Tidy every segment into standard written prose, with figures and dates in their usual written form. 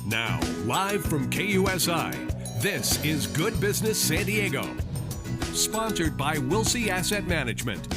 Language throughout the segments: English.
Now, live from KUSI, this is Good Business San Diego. Sponsored by Wilsey Asset Management.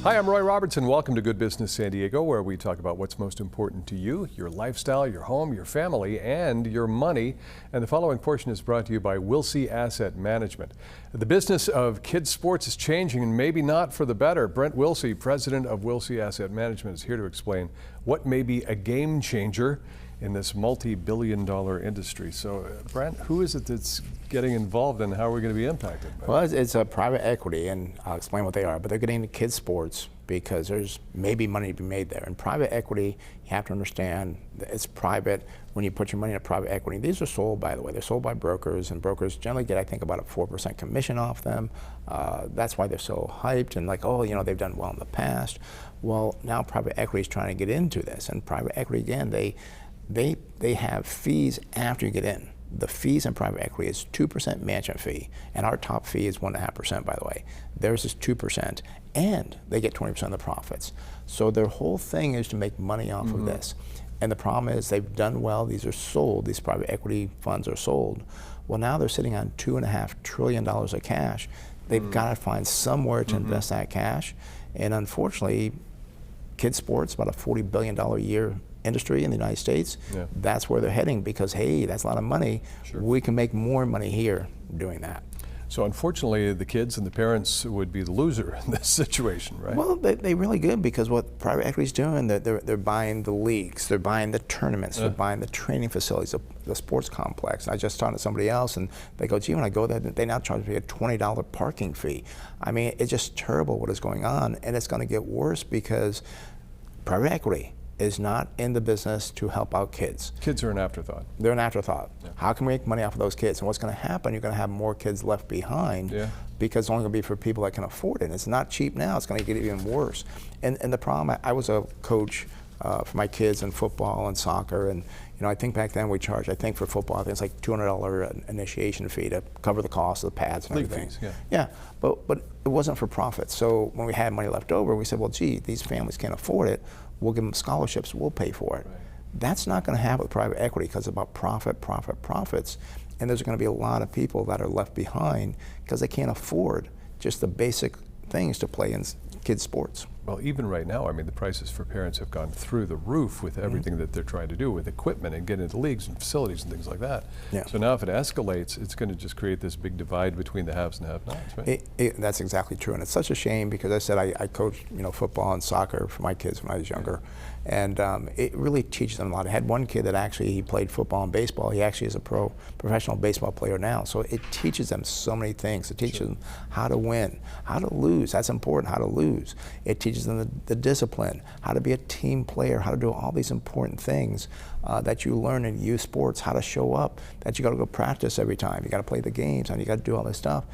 Hi, I'm Roy Robertson. Welcome to Good Business San Diego, where we talk about what's most important to you, your lifestyle, your home, your family, and your money. And the following portion is brought to you by Wilsey Asset Management. The business of kids sports is changing, and maybe not for the better. Brent Wilsey, president of Wilsey Asset Management, is here to explain what may be a game changer in this multi-billion-dollar industry. So, Brent, who is it that's getting involved, and how are we going to be impacted? Well, it's a private equity, and I'll explain what they are, but they're getting into kids sports because there's maybe money to be made there. And private equity, you have to understand that it's private. When you put your money in a private equity, these are sold, by the way, they're sold by brokers, and brokers generally get, I think, about a 4% commission off them. That's why they're so hyped and like, oh, you know, they've done well in the past. Well, now private equity is trying to get into this, and private equity, again, they have fees after you get in. The fees in private equity is 2% management fee, and our top fee is 1.5%, by the way. Theirs is 2%, and they get 20% of the profits. So their whole thing is to make money off of this. And the problem is they've done well. These are sold. These private equity funds are sold. Well, now they're sitting on $2.5 trillion of cash. They've got to find somewhere to invest that cash. And unfortunately, kids sports, about a $40 billion a year industry in the United States, that's where they're heading because, hey, that's a lot of money. Sure. We can make more money here doing that. So unfortunately, the kids and the parents would be the loser in this situation, right? Well, they really good because what private equity is doing, they're buying the leagues, they're buying the tournaments, they're buying the training facilities, the sports complex. And I just talked to somebody else, and they go, gee, when I go there, they now charge me a $20 parking fee. I mean, it's just terrible what is going on, and it's going to get worse because private equity is not in the business to help out kids. Kids are an afterthought. They're an afterthought. Yeah. How can we make money off of those kids? And what's going to happen, you're going to have more kids left behind because it's only going to be for people that can afford it. And it's not cheap now. It's going to get even worse. And the problem, I was a coach for my kids in football and soccer. And you know, I think back then we charged, I think for football, I think it's like $200 initiation fee to cover the cost of the pads and everything. Fees, yeah, but it wasn't for profit. So when we had money left over, we said, well, gee, these families can't afford it. We'll give them scholarships, we'll pay for it. Right. That's not going to happen with private equity because it's about profits. And there's going to be a lot of people that are left behind because they can't afford just the basic things to play in kids' sports. Well, even right now, I mean, the prices for parents have gone through the roof with everything that they're trying to do with equipment and getting into leagues and facilities and things like that. Yeah. So now if it escalates, it's going to just create this big divide between the haves and the have-nots, right? That's exactly true, and it's such a shame because I said I coached, you know, football and soccer for my kids when I was younger, and it really teaches them a lot. I had one kid that actually, he played football and baseball. He actually is a professional baseball player now, so it teaches them so many things. It teaches them how to win, how to lose. That's important, how to lose. It teaches them the discipline, how to be a team player, how to do all these important things that you learn in youth sports, how to show up, that you got to go practice every time, you got to play the games, and you got to do all this stuff.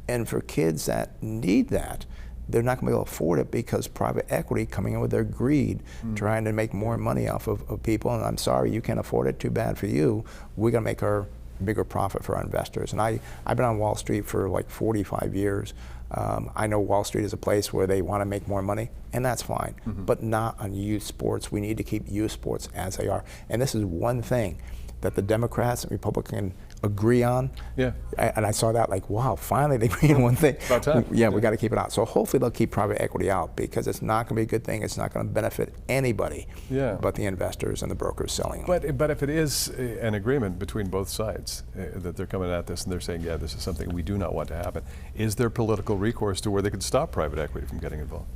And for kids that need that, they're not going to be able to afford it because private equity coming in with their greed, trying to make more money off of people. And I'm sorry, you can't afford it, too bad for you. We're going to make our bigger profit for our investors. And I've been on Wall Street for like 45 years. I know Wall Street is a place where they want to make more money, and that's fine, but not on youth sports. We need to keep youth sports as they are. And this is one thing that the Democrats and Republicans agree on. Yeah. And I saw that like, wow, finally they agree on one thing. About time. Yeah, we got to keep it out. So hopefully they'll keep private equity out because it's not going to be a good thing. It's not going to benefit anybody but the investors and the brokers selling them. But if it is an agreement between both sides that they're coming at this and they're saying, yeah, this is something we do not want to happen, is there political recourse to where they could stop private equity from getting involved?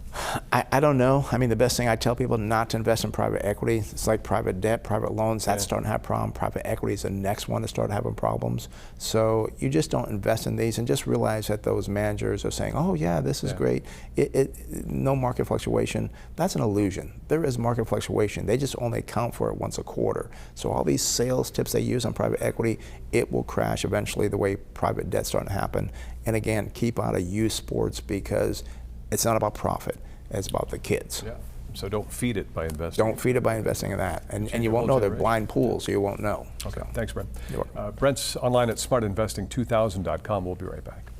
I don't know. I mean, the best thing I tell people not to invest in private equity. It's like private debt, private loans. That's starting to have problems. Private equity is the next one to start having problems. So you just don't invest in these and just realize that those managers are saying, oh yeah, this is great. No market fluctuation. That's an illusion. There is market fluctuation. They just only account for it once a quarter. So all these sales tips they use on private equity, it will crash eventually the way private debt's starting to happen. And again, keep out of youth sports because it's not about profit. It's about the kids. Yeah. So don't feed it by investing. Don't feed it by investing in that. And you won't know. They're blind pools, so you won't know. Okay. So. Thanks, Brent. Brent's online at smartinvesting2000.com. We'll be right back.